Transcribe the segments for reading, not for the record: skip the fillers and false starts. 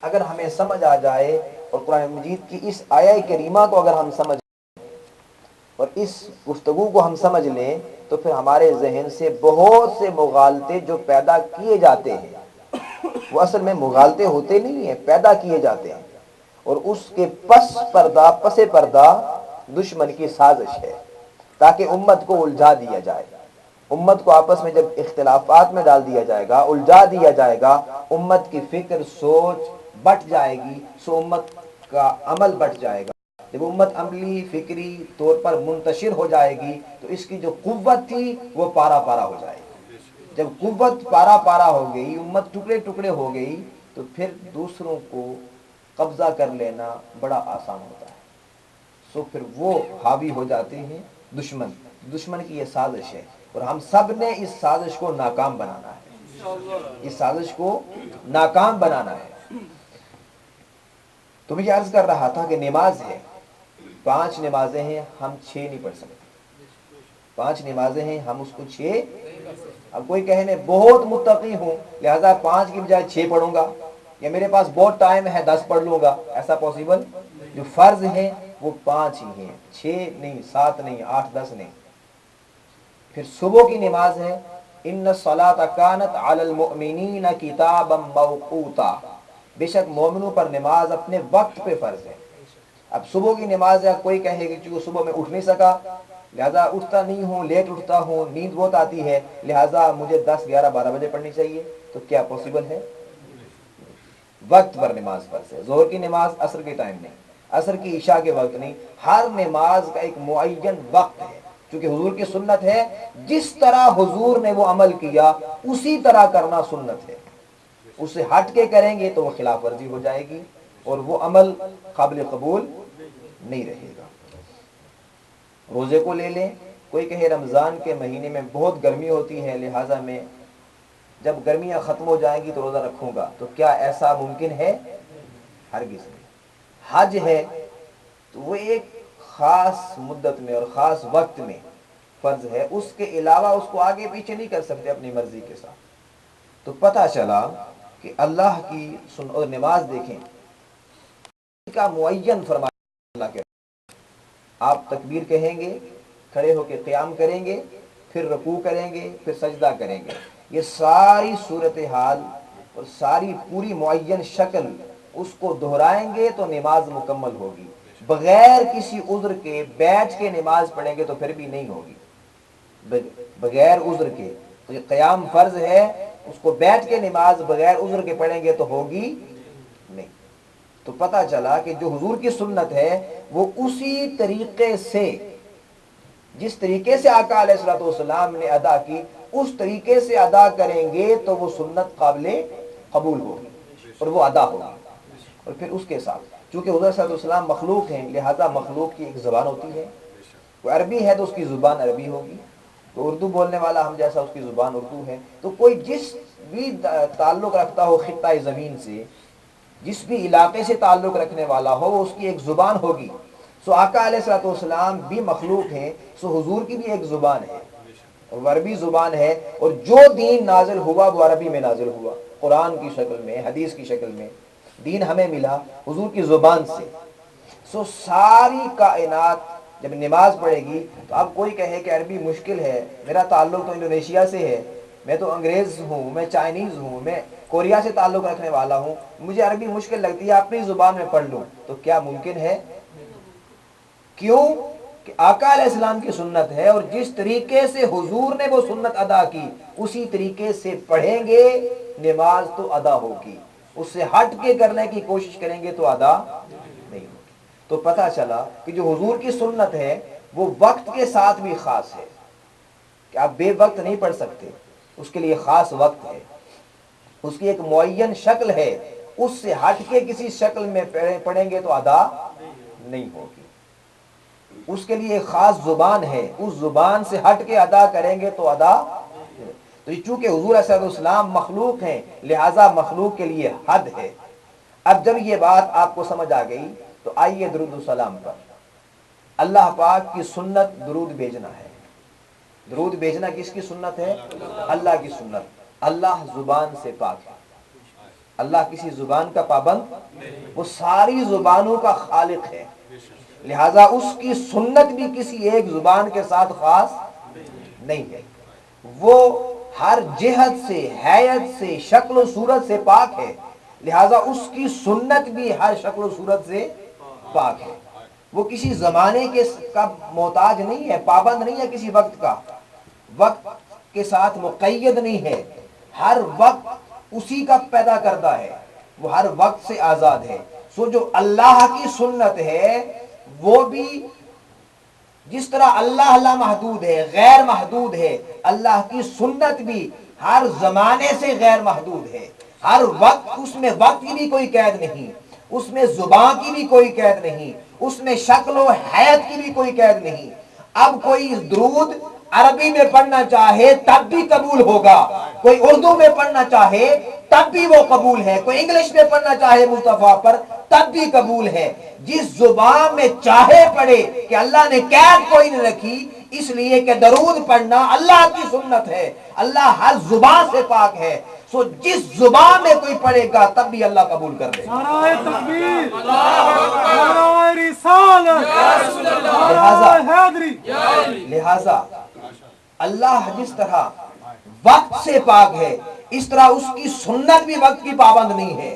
اگر ہمیں سمجھ آ جائے اور قرآن مجید کی اس آیہ کریمہ کو اگر ہم سمجھ اور اس گفتگو کو ہم سمجھ لیں تو پھر ہمارے ذہن سے بہت سے مغالطے جو پیدا کیے جاتے ہیں وہ اصل میں مغالطے ہوتے نہیں ہیں، پیدا کیے جاتے ہیں، اور اس کے پس پردہ دشمن کی سازش ہے تاکہ امت کو الجھا دیا جائے۔ امت کو آپس میں جب اختلافات میں ڈال دیا جائے گا، الجھا دیا جائے گا، امت کی فکر سوچ بٹ جائے گی، سو امت کا عمل بٹ جائے گا۔ جب امت عملی فکری طور پر منتشر ہو جائے گی تو اس کی جو قوت تھی وہ پارا پارا ہو جائے گی۔ جب قوت پارا پارا ہو گئی، امت ٹکڑے ٹکڑے ہو گئی، تو پھر دوسروں کو قبضہ کر لینا بڑا آسان ہوتا ہے۔ سو پھر وہ حاوی ہو جاتے ہیں دشمن کی یہ سازش ہے، اور ہم سب نے اس سازش کو ناکام بنانا ہے، اس سازش کو ناکام بنانا ہے۔ تو میں یہ عرض کر رہا تھا کہ نماز ہے، 5 نمازیں ہیں، ہم 6 نہیں پڑھ سکتے۔ 5 نمازیں ہیں، ہم اس کو 6۔ اب کوئی کہے میں بہت متقی ہوں لہذا 5 کی بجائے 6 پڑھوں گا، یا میرے پاس بہت ٹائم ہے 10 پڑھ لوں گا، ایسا پاسبل؟ جو فرض ہیں وہ 5 ہی ہیں، 6 نہیں، 7 نہیں، 8 10 نہیں۔ پھر صبح کی نماز ہے، ان الصلاۃ کانت علی المؤمنین کتابا موقوتا، بے شک مومنوں پر نماز اپنے وقت پہ فرض ہے۔ اب صبح کی نماز ہے، کوئی کہے کہ چونکہ صبح میں اٹھ نہیں سکا لہذا اٹھتا نہیں ہوں، لیٹ اٹھتا ہوں، نیند بہت آتی ہے لہذا مجھے 10 11 12 بجے پڑھنی چاہیے، تو کیا پاسبل ہے؟ وقت پر نماز فرض ہے۔ ظہر کی نماز عصر کے ٹائم نہیں، عصر کی عشاء کے وقت نہیں، ہر نماز کا ایک معین وقت ہے، چونکہ حضور کی سنت ہے جس طرح حضور نے وہ عمل کیا اسی طرح کرنا سنت ہے۔ اس سے ہٹ کے کریں گے تو وہ خلاف ورزی ہو جائے گی اور وہ عمل قابل قبول نہیں رہے گا۔ روزے کو لے لیں، کوئی کہے رمضان کے مہینے میں بہت گرمی ہوتی ہے لہٰذا میں جب گرمیاں ختم ہو جائیں گی تو روزہ رکھوں گا، تو کیا ایسا ممکن ہے؟ ہرگز نہیں۔ حج ہے تو وہ ایک خاص مدت میں اور خاص وقت میں فرض ہے، اس کے علاوہ اس کو آگے پیچھے نہیں کر سکتے اپنی مرضی کے ساتھ۔ تو پتہ چلا کہ اللہ کی اور نماز دیکھیں کا معین فرمایا اللہ کے، آپ تکبیر کہیں گے، کھڑے ہو کے قیام کریں گے، پھر رکوع کریں گے، پھر سجدہ کریں گے، یہ ساری صورتحال اور ساری پوری معین شکل اس کو دہرائیں گے تو نماز مکمل ہوگی۔ بغیر کسی عذر کے بیٹھ کے نماز پڑھیں گے تو پھر بھی نہیں ہوگی، بغیر عذر کے۔ تو یہ قیام فرض ہے، اس کو بیٹھ کے نماز بغیر عذر کے پڑھیں گے تو ہوگی نہیں۔ تو پتہ چلا کہ جو حضور کی سنت ہے وہ اسی طریقے سے، جس طریقے سے آقا علیہ الصلوۃ والسلام نے ادا کی اس طریقے سے ادا کریں گے تو وہ سنت قابل قبول ہوگی اور وہ ادا ہوگی۔ اور پھر اس کے ساتھ چونکہ حضور صلی اللہ علیہ وسلم مخلوق ہیں لہذا مخلوق کی ایک زبان ہوتی ہے، وہ عربی ہے تو اس کی زبان عربی ہوگی، تو اردو بولنے والا ہم جیسا اس کی زبان اردو ہے۔ تو کوئی جس بھی تعلق رکھتا ہو خطہ زمین سے، جس بھی علاقے سے تعلق رکھنے والا ہو اس کی ایک زبان ہوگی۔ سو آقا علیہ الصلوۃ والسلام بھی مخلوق ہیں، سو حضور کی بھی ایک زبان ہے اور وہ عربی زبان ہے، اور جو دین نازل ہوا وہ عربی میں نازل ہوا، قرآن کی شکل میں، حدیث کی شکل میں دین ہمیں ملا حضور کی زبان سے۔ سو ساری کائنات جب نماز پڑھے گی تو اب کوئی کہے کہ عربی مشکل ہے، میرا تعلق تو انڈونیشیا سے ہے، میں تو انگریز ہوں، میں چائنیز ہوں، میں کوریا سے تعلق رکھنے والا ہوں، مجھے عربی مشکل لگتی ہے، اپنی زبان میں پڑھ لوں، تو کیا ممکن ہے؟ کیوں کہ آقا علیہ السلام کی سنت ہے، اور جس طریقے سے حضور نے وہ سنت ادا کی اسی طریقے سے پڑھیں گے نماز تو ادا ہوگی، اس سے ہٹ کے کرنے کی کوشش کریں گے تو ادا نہیں ہوگی۔ تو پتہ چلا کہ جو حضور کی سنت ہے وہ وقت کے ساتھ بھی خاص ہے کہ آپ بے وقت نہیں پڑھ سکتے، اس کے لیے خاص وقت ہے، اس کی ایک معین شکل ہے، اس سے ہٹ کے کسی شکل میں پڑھیں گے تو ادا نہیں ہوگی، اس کے لیے خاص زبان ہے، اس زبان سے ہٹ کے ادا کریں گے تو ادا۔ تو چونکہ حضور صلی اللہ علیہ وسلم مخلوق ہیں لہذا مخلوق کے لیے حد ہے۔ اب جب یہ بات آپ کو سمجھ آ گئی تو آئیے درود السلام پر۔ اللہ پاک کی سنت درود بھیجنا ہے۔ درود بھیجنا کس کی سنت ہے؟ اللہ کی سنت۔ اللہ زبان سے پاک ہے، اللہ کسی زبان کا پابند، وہ ساری زبانوں کا خالق ہے، لہذا اس کی سنت بھی کسی ایک زبان کے ساتھ خاص نہیں ہے، وہ ہر جہت سے، حیت سے، شکل و صورت سے پاک ہے، لہذا اس کی سنت بھی ہر شکل و صورت سے پاک ہے، وہ کسی زمانے کا محتاج نہیں ہے، پابند نہیں ہے کسی وقت کا، وقت کے ساتھ مقید نہیں ہے، ہر وقت اسی کا پیدا کرتا ہے، وہ ہر وقت سے آزاد ہے۔ سو جو اللہ کی سنت ہے وہ بھی جس طرح اللہ لا محدود ہے، غیر محدود ہے، اللہ کی سنت بھی ہر زمانے سے غیر محدود ہے، ہر وقت، اس میں وقت کی بھی کوئی قید نہیں، اس میں زبان کی بھی کوئی قید نہیں، اس میں شکل و حیت کی بھی کوئی قید نہیں۔ اب کوئی درود عربی میں پڑھنا چاہے تب بھی قبول ہوگا، کوئی اردو میں پڑھنا چاہے تب بھی وہ قبول ہے، کوئی انگلش میں پڑھنا چاہے مصطفیٰ پر تب بھی قبول ہے، جس زبان میں چاہے پڑھے، کہ اللہ نے قید کوئی نہیں رکھی، اس لیے کہ درود پڑھنا اللہ کی سنت ہے، اللہ ہر زبان سے پاک ہے، سو جس زبان میں کوئی پڑھے گا تب بھی اللہ قبول کر دے۔ نعرہ تکبیر، نعرہ رسالت، لہذا اللہ جس طرح وقت سے پاک ہے، اس طرح اس کی سنت بھی وقت کی پابند نہیں ہے۔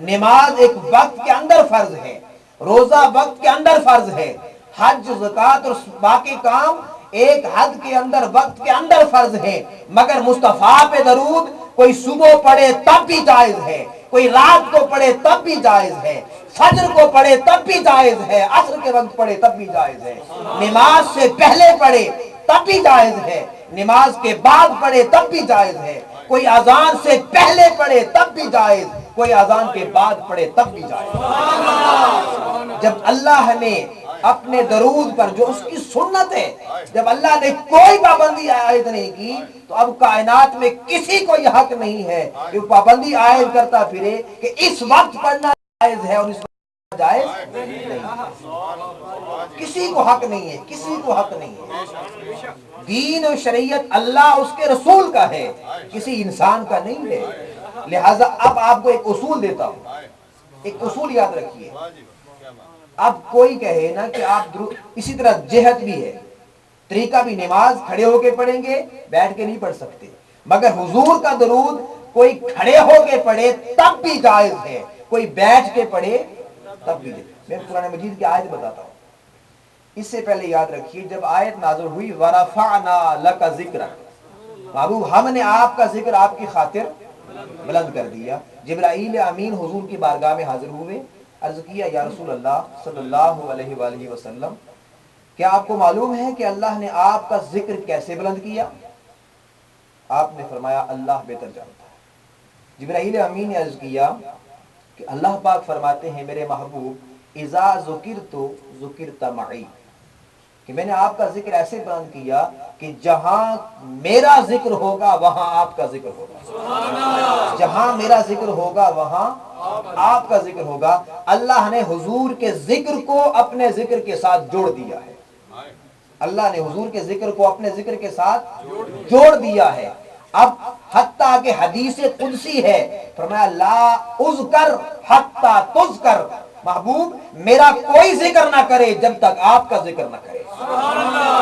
نماز ایک وقت کے اندر فرض ہے، روزہ وقت کے اندر فرض ہے، حج، زکوٰۃ اور باقی کام ایک حد کے اندر، وقت کے اندر فرض ہے، مگر مصطفیٰ پہ درود کوئی صبح پڑھے تب بھی جائز ہے، کوئی رات کو پڑھے تب بھی جائز ہے، فجر کو پڑھے تب بھی جائز ہے، عصر کے وقت پڑھے تب بھی جائز ہے، نماز سے پہلے پڑھے تب بھی جائز ہے، نماز کے بعد پڑھے تب بھی جائز ہے، کوئی اذان سے پہلے پڑھے تب بھی جائز، کوئی اذان کے بعد پڑھے تب بھی جائز۔ جب اللہ نے اپنے درود پر، جو اس کی سنت ہے، جب اللہ نے کوئی پابندی عائد نہیں کی، تو اب کائنات میں کسی کو یہ حق نہیں ہے کہ وہ پابندی عائد کرتا پھرے کہ اس وقت پڑھنا جائز ہے اور اس وقت جائز نہیں ہے۔ کسی کو حق نہیں ہے، کسی کو حق نہیں ہے۔ دین و شریعت اللہ اس کے رسول کا ہے، کسی انسان کا نہیں ہے۔ لہٰذا اب آپ کو ایک اصول دیتا ہوں، ایک اصول یاد رکھیے۔ اب کوئی کہے نا کہ آپ اسی طرح جہت بھی ہے، طریقہ بھی، نماز کھڑے ہو کے پڑھیں گے، بیٹھ کے نہیں پڑھ سکتے، مگر حضور کا درود کوئی کھڑے ہو کے پڑھے تب بھی جائز ہے، کوئی بیٹھ کے پڑھے تب بھی جائز۔ میں قرآن مجید کی آیت بتاتا ہوں، اس سے پہلے یاد رکھیے جب آیت نازل ہوئی وَرَفَعْنَا لَكَ ذِكْرَكَ، محبوب ہم نے آپ کا ذکر آپ کی خاطر بلند کر دیا۔ جبرائیل امین حضور کی بارگاہ میں حاضر ہوئے، عرض کیا یا رسول اللہ صلی اللہ علیہ وآلہ وسلم، کیا آپ کو معلوم ہے کہ اللہ نے آپ کا ذکر کیسے بلند کیا؟ آپ نے فرمایا اللہ بہتر جانتا ہے۔ جبرائیل امین نے عرض کیا کہ اللہ پاک فرماتے ہیں میرے محبوب اذا ذکرت ذکرت معی، کہ میں نے آپ کا ذکر ایسے بلند کیا کہ جہاں میرا ذکر ہوگا وہاں آپ کا ذکر ہوگا، جہاں میرا ذکر ہوگا وہاں آپ کا ذکر ہوگا۔ اللہ نے حضور کے ذکر کو اپنے ذکر کے ساتھ جوڑ دیا ہے، اللہ نے حضور کے ذکر کو اپنے ذکر کے ساتھ جوڑ دیا ہے۔ اب حتیٰ کہ حدیث قدسی ہے، فرمایا لا اذکر حتی تذکر، محبوب میرا کوئی ذکر نہ کرے جب تک آپ کا ذکر نہ کرے۔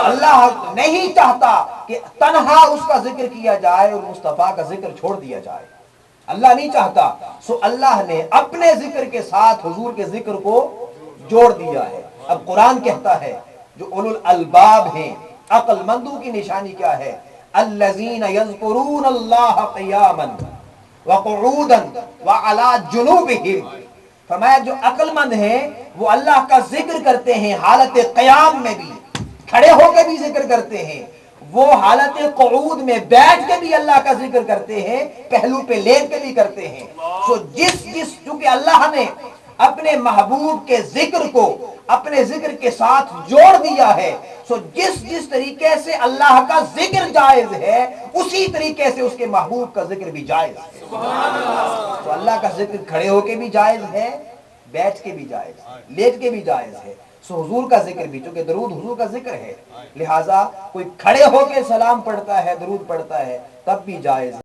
اللہ نہیں چاہتا کہ تنہا اس کا ذکر کیا جائے اور مصطفیٰ کا ذکر چھوڑ دیا جائے، اللہ نہیں چاہتا، سو اللہ نے اپنے ذکر کے ساتھ حضور کے ذکر کو جوڑ دیا ہے۔ اب قرآن کہتا ہے جو اولو الالباب ہیں، عقل مندوں کی نشانی کیا ہے؟ الذین یذکرون اللہ قیاما وقعودا وعلی جنوبہم، فرمایا جو عقل مند ہیں وہ اللہ کا ذکر کرتے ہیں حالت قیام میں بھی، کھڑے ہو کے بھی ذکر کرتے ہیں، وہ حالت قعود میں بیٹھ کے بھی اللہ کا ذکر کرتے ہیں، پہلو پہ لیٹ کے بھی کرتے ہیں۔ سو چونکہ اللہ نے اپنے محبوب کے ذکر کو اپنے ذکر کے ساتھ جوڑ دیا ہے، سو جس طریقے سے اللہ کا ذکر جائز ہے اسی طریقے سے اس کے محبوب کا ذکر بھی جائز ہے۔ تو اللہ کا ذکر کھڑے ہو کے بھی جائز ہے، بیٹھ کے بھی جائز ہے، لیٹ کے بھی جائز ہے۔ سو حضور کا ذکر بھی، چونکہ درود حضور کا ذکر ہے، لہٰذا کوئی کھڑے ہو کے سلام پڑھتا ہے، درود پڑھتا ہے تب بھی جائز ہے۔